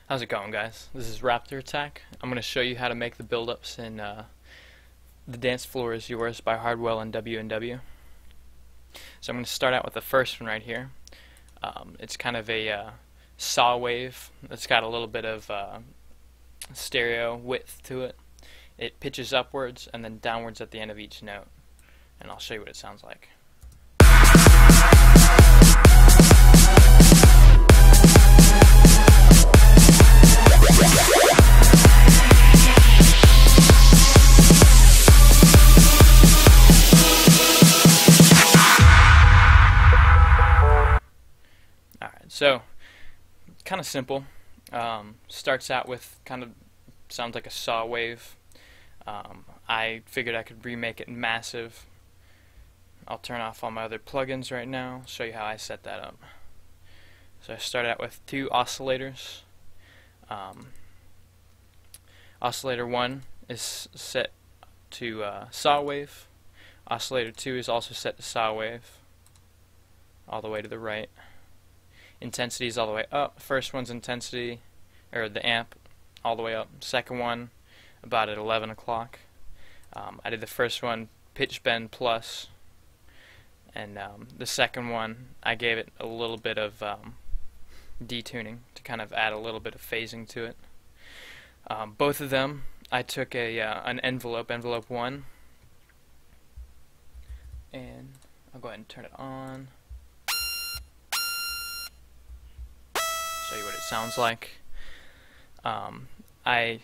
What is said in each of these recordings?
How's it going, guys? This is Raptor Attack. I'm going to show you how to make the build-ups in the Dancefloor Is Yours by Hardwell and W&W. So I'm going to start out with the first one right here. It's kind of a saw wave. It's got a little bit of stereo width to it. It pitches upwards and then downwards at the end of each note. And I'll show you what it sounds like. So, kind of simple. Starts out with kind of sounds like a saw wave. I figured I could remake it massive. I'll turn off all my other plugins right now, show you how I set that up. So I started out with two oscillators. Oscillator 1 is set to saw wave. Oscillator 2 is also set to saw wave, all the way to the right. Intensity is all the way up. First one's intensity, or the amp, all the way up. Second one, about at 11 o'clock. I did the first one pitch bend plus, and the second one I gave it a little bit of detuning to kind of add a little bit of phasing to it. Both of them, I took an envelope 1, and I'll go ahead and turn it on. Show you what it sounds like. I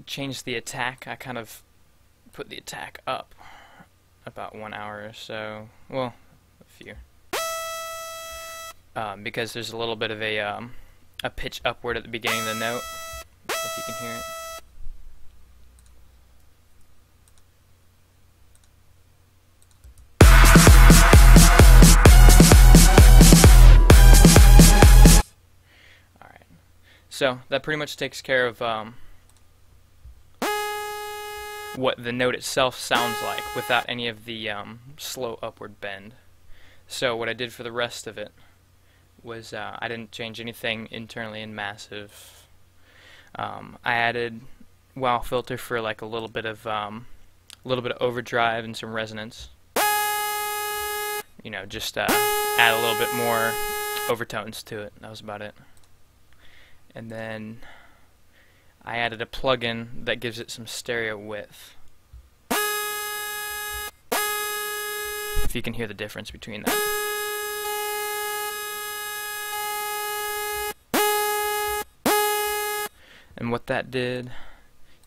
changed the attack. I kind of put the attack up about 1 hour or so. Well, a few. Because there's a little bit of a pitch upward at the beginning of the note, if you can hear it. So that pretty much takes care of what the note itself sounds like without any of the slow upward bend. So what I did for the rest of it was I didn't change anything internally in massive. I added wow filter for like a little bit of overdrive and some resonance. You know, just add a little bit more overtones to it. That was about it. And then I added a plugin that gives it some stereo width. If you can hear the difference between that. And what that did,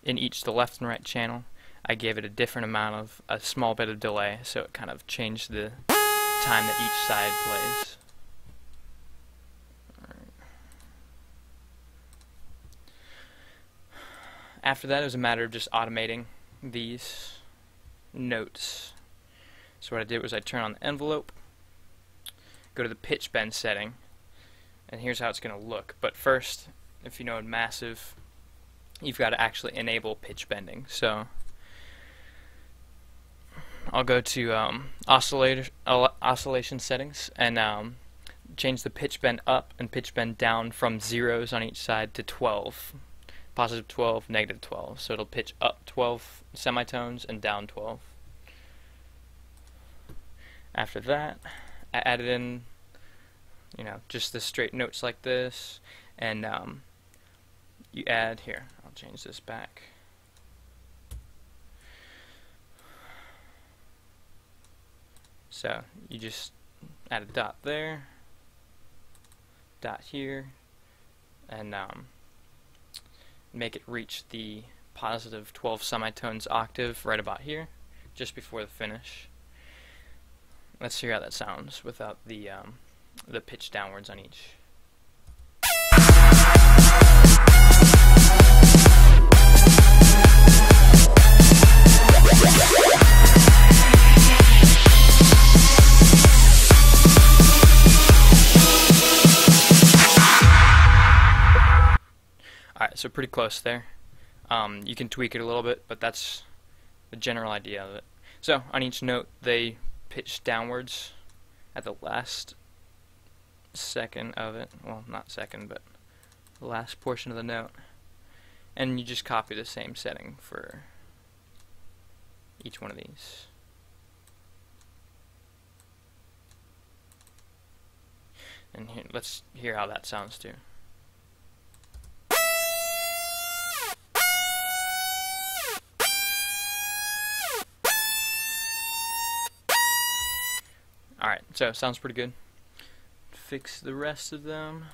in each the left and right channel, I gave it a different amount of, a small bit of delay, so it kind of changed the time that each side plays. After that, it was a matter of just automating these notes. So what I did was I turn on the envelope, go to the pitch bend setting, and here's how it's going to look. But first, if you know in massive, you've got to actually enable pitch bending. So I'll go to oscillation settings and change the pitch bend up and pitch bend down from zeros on each side to 12. Positive 12, negative 12. So it'll pitch up 12 semitones and down 12. After that, I added in, you know, just the straight notes like this, and you add here. I'll change this back. So you just add a dot there, dot here, and make it reach the positive 12 semitones octave right about here, just before the finish. Let's hear how that sounds without the pitch downwards on each. Alright, so pretty close there. You can tweak it a little bit, but that's the general idea of it. So, on each note, they pitch downwards at the last second of it. Well, not second, but the last portion of the note, and you just copy the same setting for each one of these. And here, let's hear how that sounds too. Alright, so it sounds pretty good. Fix the rest of them.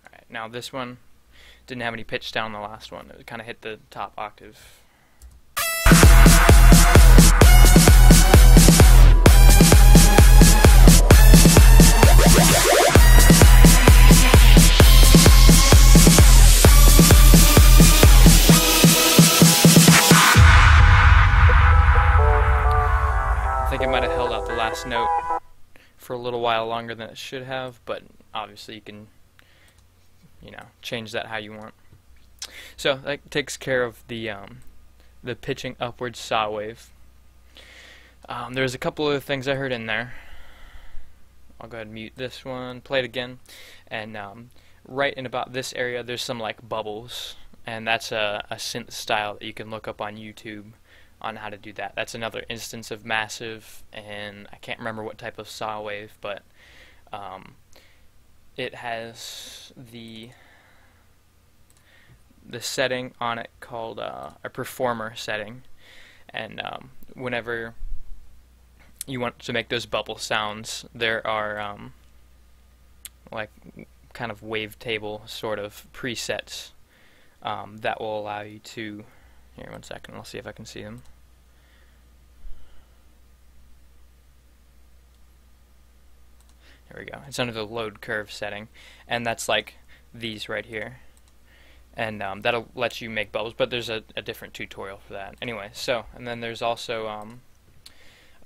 Alright, now this one didn't have any pitch down the last one. It kind of hit the top octave. I think it might have held out the last note for a little while longer than it should have, but obviously you can, change that how you want. So that takes care of the pitching upwards saw wave. There's a couple other things I heard in there. I'll go ahead and mute this one, play it again, and right in about this area there's some like bubbles, and that's a synth style that you can look up on YouTube on how to do that. That's another instance of massive, and I can't remember what type of saw wave, but it has the setting on it called a performer setting, and whenever you want to make those bubble sounds, there are like kind of wavetable sort of presets that will allow you to. Here, 1 second, I'll see if I can see them. Here we go. It's under the load curve setting, and that's like these right here. And that'll let you make bubbles, but there's a different tutorial for that. Anyway, so, and then there's also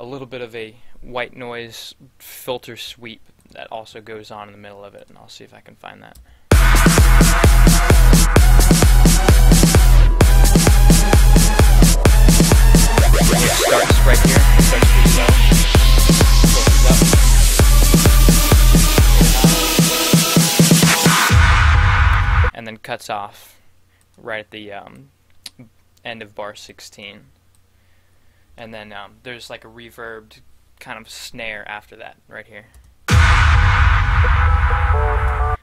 a little bit of a white noise filter sweep that also goes on in the middle of it, and I'll see if I can find that. It starts right here, it starts pretty low, filters up, and then cuts off right at the end of bar 16. And then there's like a reverbed kind of snare after that right here.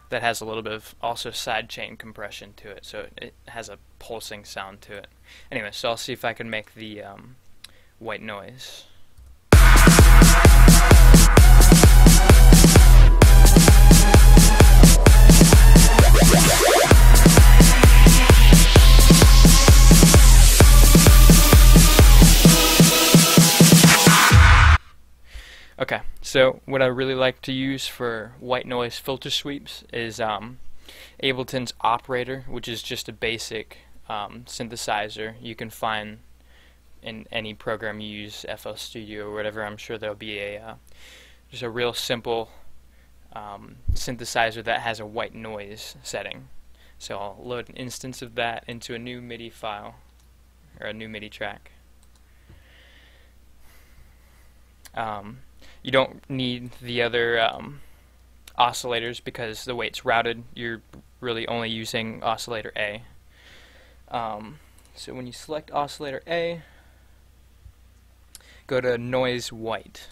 That has a little bit of also sidechain compression to it, so it has a pulsing sound to it. Anyway, so I'll see if I can make the white noise. Okay, so what I really like to use for white noise filter sweeps is Ableton's operator, which is just a basic synthesizer you can find in any program you use, FL Studio or whatever. I'm sure there'll be just a real simple synthesizer that has a white noise setting. So I'll load an instance of that into a new MIDI file, or a new MIDI track. You don't need the other oscillators because the way it's routed, you're really only using oscillator A. So when you select oscillator A, go to noise white,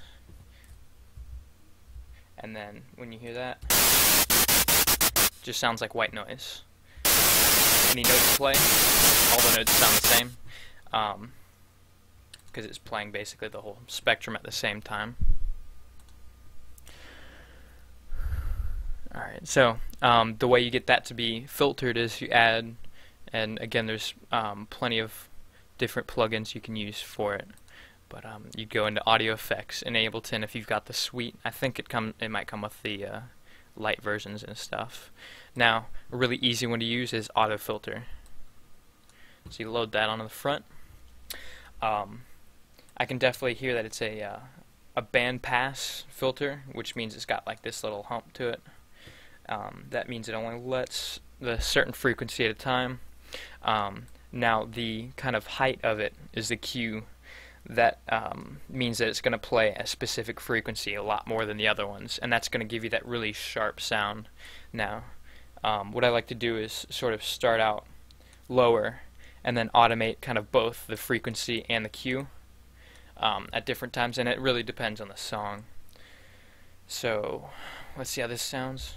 and then when you hear that, it just sounds like white noise. Any notes play, all the notes sound the same, because it's playing basically the whole spectrum at the same time. Alright, so the way you get that to be filtered is you add, and again there's plenty of different plugins you can use for it, but you go into audio effects in Ableton if you've got the suite. I think it might come with the light versions and stuff. Now, a really easy one to use is auto filter. So you load that onto the front. I can definitely hear that it's a a band pass filter, which means it's got like this little hump to it. That means it only lets the certain frequency at a time. Now the kind of height of it is the Q. That means that it's going to play a specific frequency a lot more than the other ones, and that's going to give you that really sharp sound. Now, what I like to do is sort of start out lower and then automate kind of both the frequency and the Q at different times, and it really depends on the song. So, let's see how this sounds.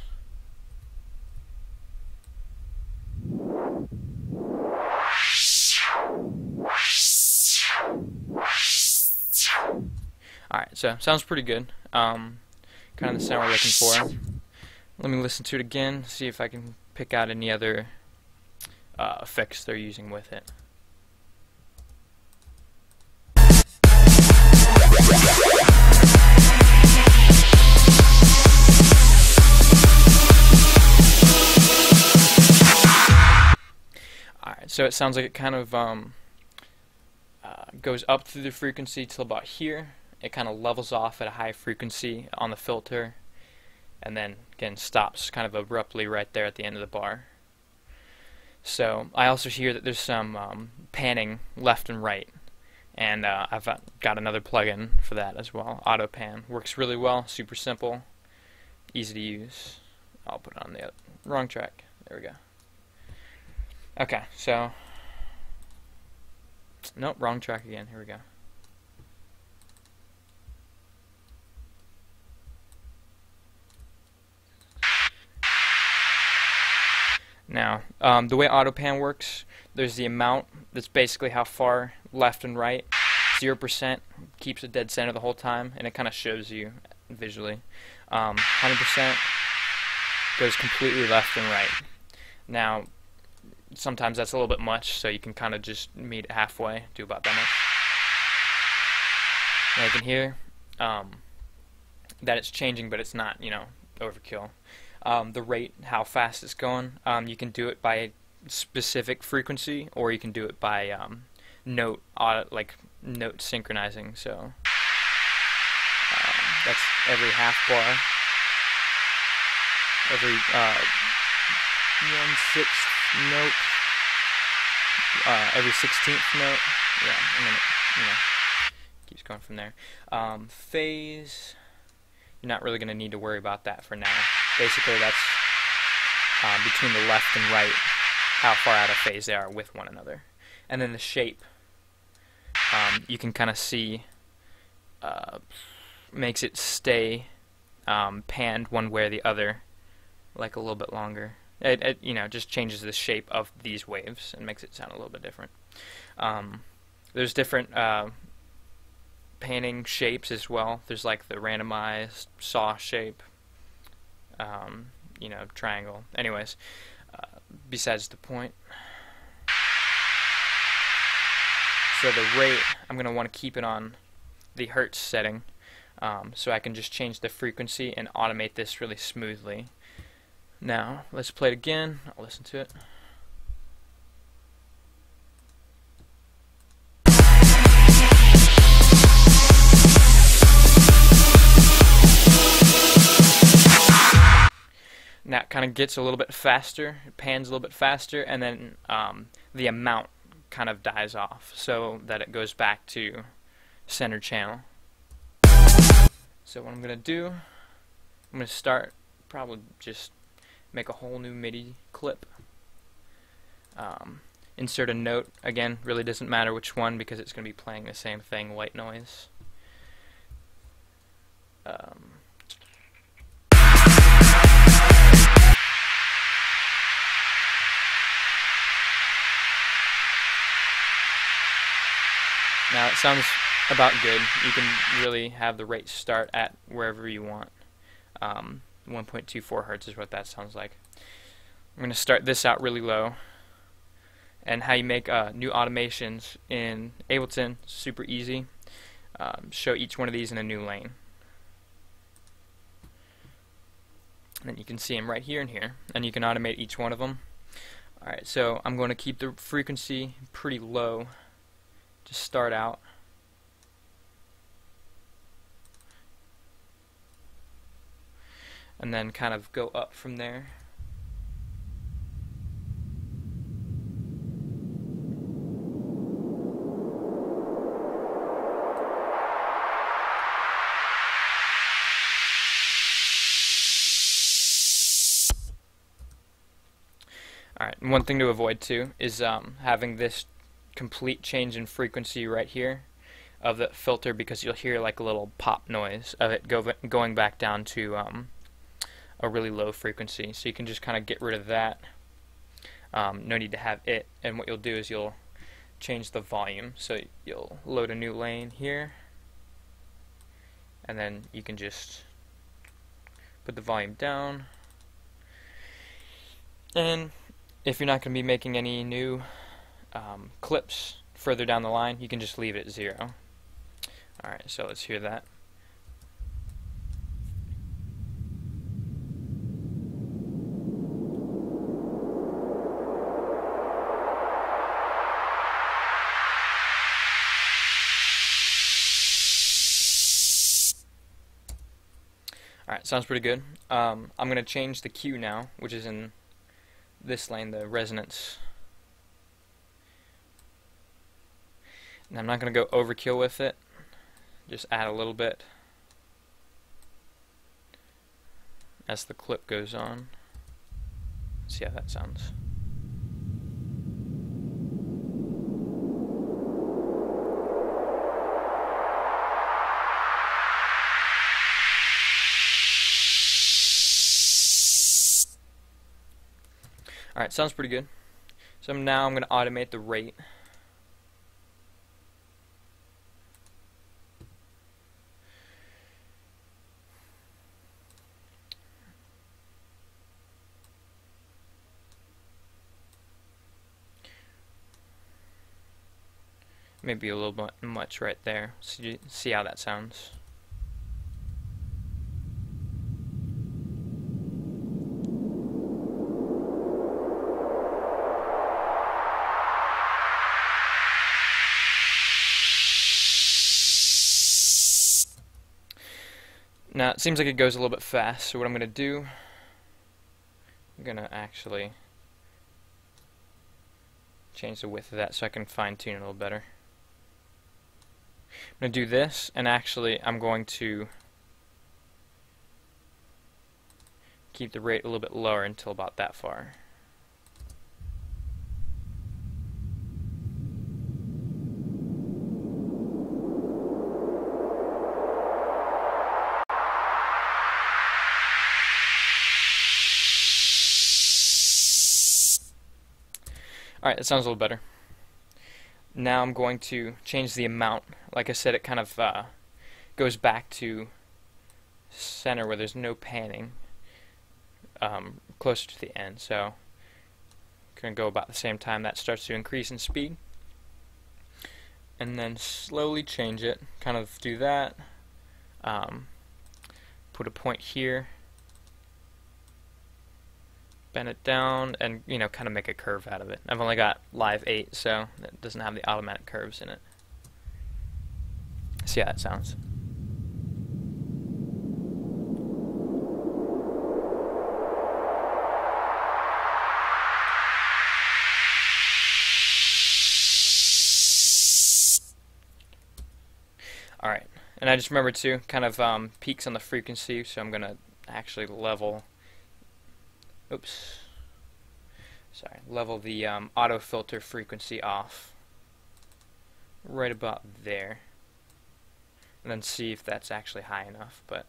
Alright, so sounds pretty good. Kind of the sound we're looking for. Let me listen to it again, see if I can pick out any other effects they're using with it. Alright, so it sounds like it kind of goes up through the frequency till about here. It kind of levels off at a high frequency on the filter, and then again stops kind of abruptly right there at the end of the bar. So I also hear that there's some panning left and right, and I've got another plugin for that as well. Auto pan works really well, super simple, easy to use. I'll put it on the wrong track. There we go. Okay, so nope, wrong track again. Here we go. Now, the way AutoPan works, there's the amount, that's basically how far left and right. 0% keeps it dead center the whole time, and it kind of shows you visually. 100% goes completely left and right. Now, sometimes that's a little bit much, so you can kind of just meet it halfway, do about that much. Now you can hear that it's changing, but it's not, you know, overkill. The rate, how fast it's going, you can do it by specific frequency, or you can do it by note synchronizing. So that's every half bar, every 1/6 note, every 16th note. Yeah, and then it, keeps going from there. Phase, you're not really going to need to worry about that for now. Basically, that's between the left and right, how far out of phase they are with one another. And then the shape, you can kind of see, makes it stay panned one way or the other, like a little bit longer. It just changes the shape of these waves and makes it sound a little bit different. There's different panning shapes as well. There's like the randomized saw shape, triangle. Anyways, besides the point. So the rate, I'm going to want to keep it on the hertz setting, so I can just change the frequency and automate this really smoothly. Now, let's play it again. I'll listen to it. Now it kind of gets a little bit faster, it pans a little bit faster, and then the amount kind of dies off so that it goes back to center channel. So what I'm going to do, I'm going to start, probably just make a whole new MIDI clip. Insert a note, again, really doesn't matter which one because it's going to be playing the same thing, white noise. Now it sounds about good. You can really have the rate start at wherever you want. 1.24 hertz is what that sounds like. I'm going to start this out really low. And how you make new automations in Ableton, super easy. Show each one of these in a new lane. And you can see them right here and here. And you can automate each one of them. Alright, so I'm going to keep the frequency pretty low to start out. and then kind of go up from there. Alright, and one thing to avoid too is having this complete change in frequency right here of the filter, because you'll hear like a little pop noise of it going back down to a really low frequency. So you can just kind of get rid of that. No need to have it, and what you'll do is you'll change the volume. So you'll load a new lane here, and then you can just put the volume down. And if you're not going to be making any new clips further down the line, you can just leave it at 0. Alright, so let's hear that. Alright, sounds pretty good. I'm going to change the Q now, which is in this lane, the resonance. And I'm not going to go overkill with it, just add a little bit as the clip goes on. See how that sounds. Alright, sounds pretty good. So now I'm going to automate the rate. Maybe a little bit much right there. See how that sounds. Now it seems like it goes a little bit fast, so what I'm going to do, I'm going to actually change the width of that so I can fine tune it a little better. I'm going to do this, and actually I'm going to keep the rate a little bit lower until about that far. Alright, that sounds a little better. Now I'm going to change the amount. Like I said, it kind of goes back to center where there's no panning, closer to the end. So I'm going to go about the same time that starts to increase in speed. And then slowly change it. Kind of do that. Put a point here. Bend it down, and kind of make a curve out of it. I've only got Live 8, so it doesn't have the automatic curves in it. See how that sounds. Alright, and I just remembered too, kind of peaks on the frequency, so I'm going to actually level level the auto filter frequency off right about there, and then see if that's actually high enough. But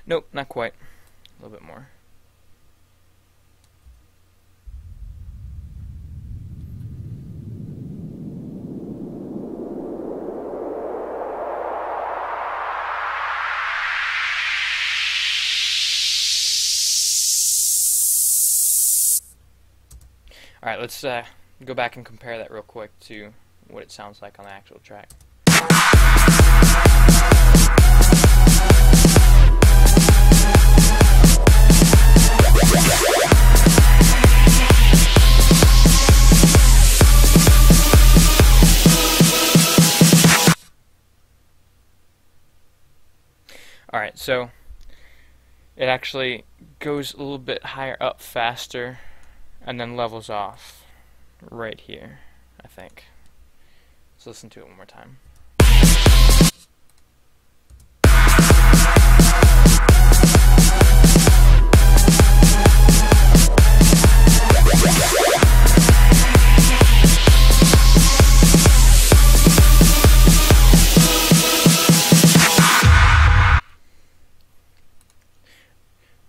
nope, not quite. A little bit more. Alright, let's go back and compare that real quick to what it sounds like on the actual track. Alright, so it actually goes a little bit higher up faster and then levels off right here, I think. Let's listen to it one more time.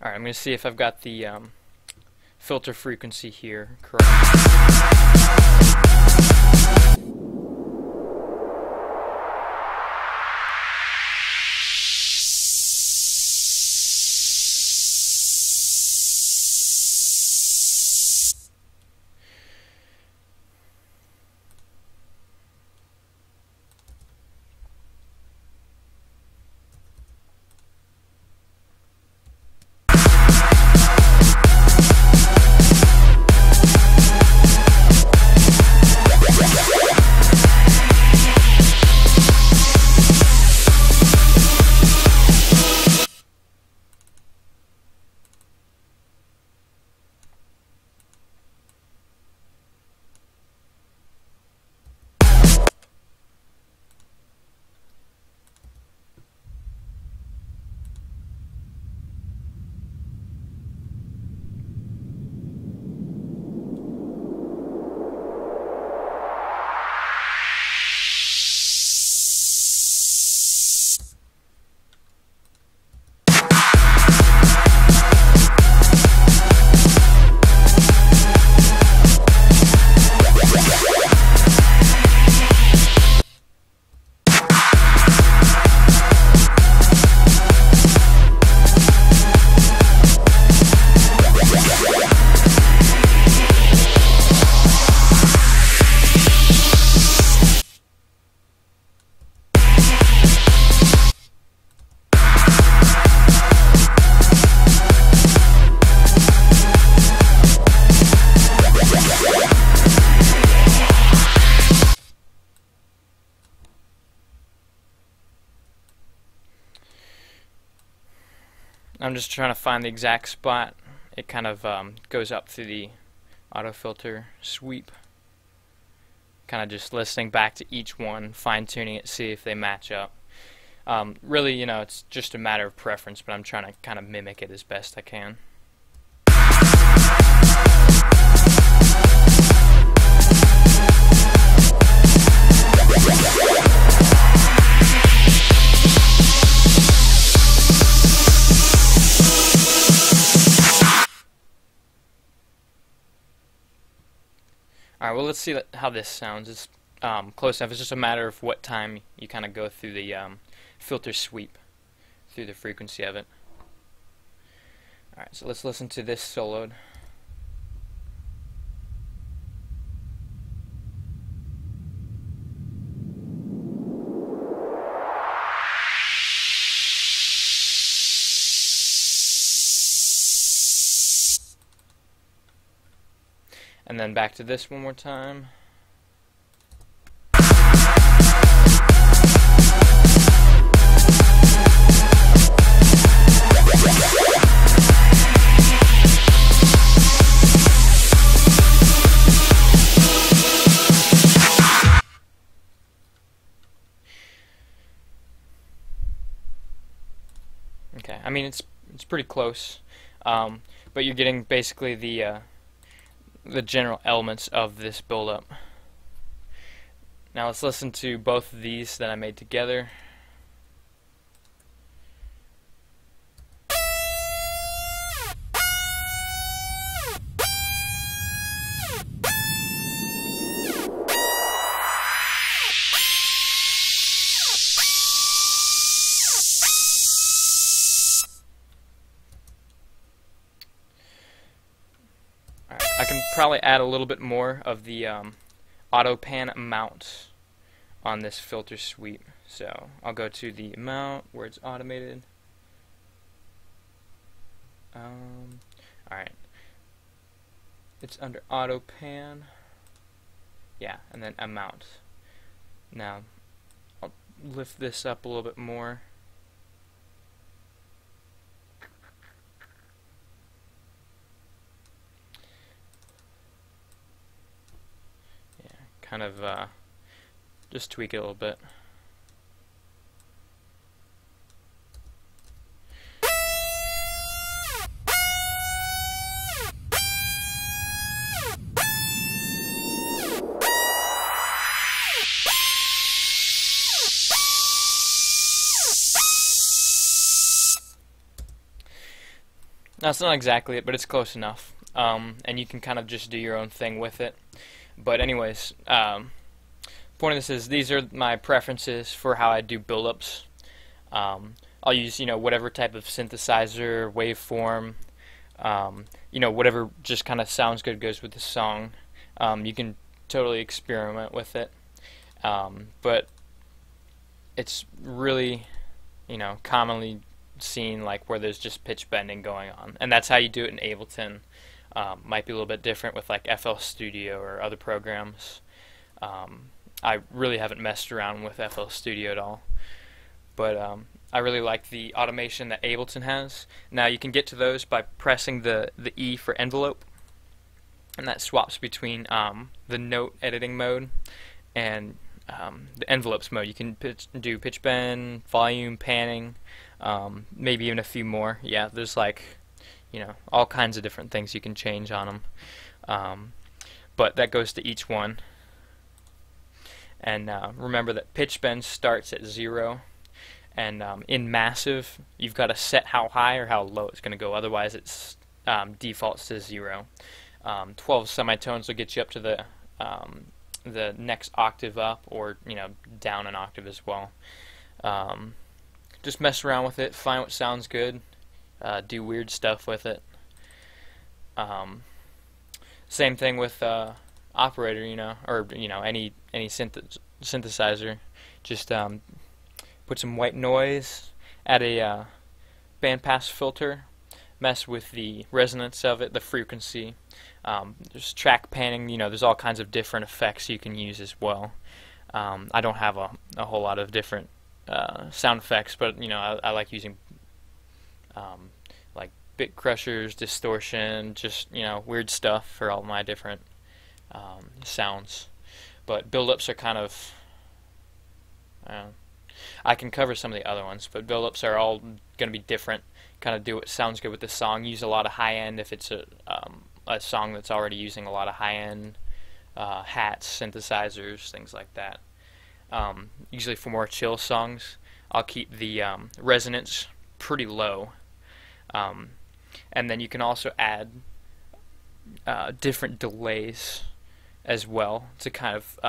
Alright, I'm going to see if I've got the filter frequency here correct. I'm just trying to find the exact spot. It kind of goes up through the auto filter sweep. Kind of just listening back to each one, fine-tuning it, see if they match up. Really, you know, it's just a matter of preference, but I'm trying to kind of mimic it as best I can. Alright, well, let's see how this sounds. It's close enough. It's just a matter of what time you kind of go through the filter sweep, through the frequency of it. Alright, so let's listen to this soloed. And then back to this one more time. Okay, I mean it's pretty close, but you're getting basically the general elements of this build-up. Now let's listen to both of these that I made together. Alright. I can probably add a little bit more of the auto pan amount on this filter sweep. So I'll go to the amount where it's automated. Alright. It's under auto pan. Yeah, and then amount. Now, I'll lift this up a little bit more. Yeah, kind of just tweak it a little bit. Now, it's not exactly it, but it's close enough. And you can kind of just do your own thing with it. But anyways, point of this is these are my preferences for how I do build-ups. I'll use, whatever type of synthesizer, waveform, whatever just kind of sounds good goes with the song. You can totally experiment with it. But it's really, commonly seen like where there's just pitch bending going on, and that's how you do it in Ableton. Might be a little bit different with like FL Studio or other programs. I really haven't messed around with FL Studio at all, but I really like the automation that Ableton has. Now you can get to those by pressing the E for envelope, and that swaps between the note editing mode and the envelopes mode. You can do pitch bend, volume, panning, maybe even a few more. Yeah, there's like, all kinds of different things you can change on them. But that goes to each one. And remember that pitch bend starts at 0. And in massive, you've got to set how high or how low it's going to go. Otherwise, it defaults to 0. 12 semitones will get you up to the next octave up, or down an octave as well. Just mess around with it, find what sounds good, do weird stuff with it. Same thing with operator, or any synthesizer. Just put some white noise, add a bandpass filter, mess with the resonance of it, the frequency. There's track panning, there's all kinds of different effects you can use as well. I don't have a whole lot of different sound effects, but I like using like bit crushers, distortion, just weird stuff for all my different sounds. But build-ups are kind of I can cover some of the other ones, but build-ups are all going to be different. Kind of do what sounds good with the song. Use a lot of high-end if it's a song that's already using a lot of high-end hats, synthesizers, things like that. Usually for more chill songs, I'll keep the resonance pretty low. And then you can also add different delays as well to kind of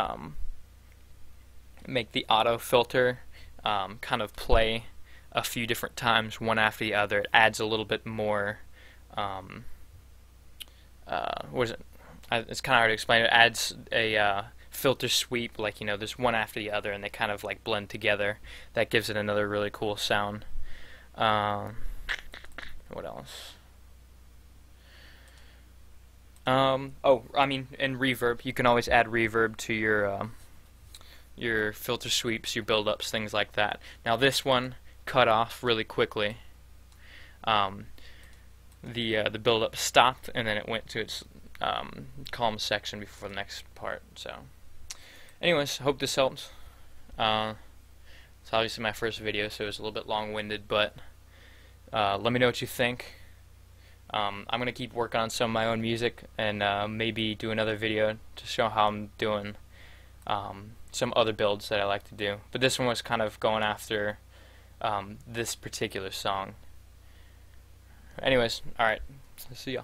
make the auto filter kind of play a few different times, one after the other. It adds a little bit more what is it? It's kind of hard to explain. It adds a filter sweep, like there's one after the other, and they kind of like blend together. That gives it another really cool sound. What else? Oh, and reverb. You can always add reverb to your filter sweeps, your build-ups, things like that. Now this one cut off really quickly. The build-up stopped, and then it went to its calm section before the next part. So, anyways, hope this helps. It's obviously my first video, so it was a little bit long-winded, but let me know what you think. I'm going to keep working on some of my own music, and maybe do another video to show how I'm doing some other builds that I like to do. But this one was kind of going after this particular song. Anyways, alright, see ya.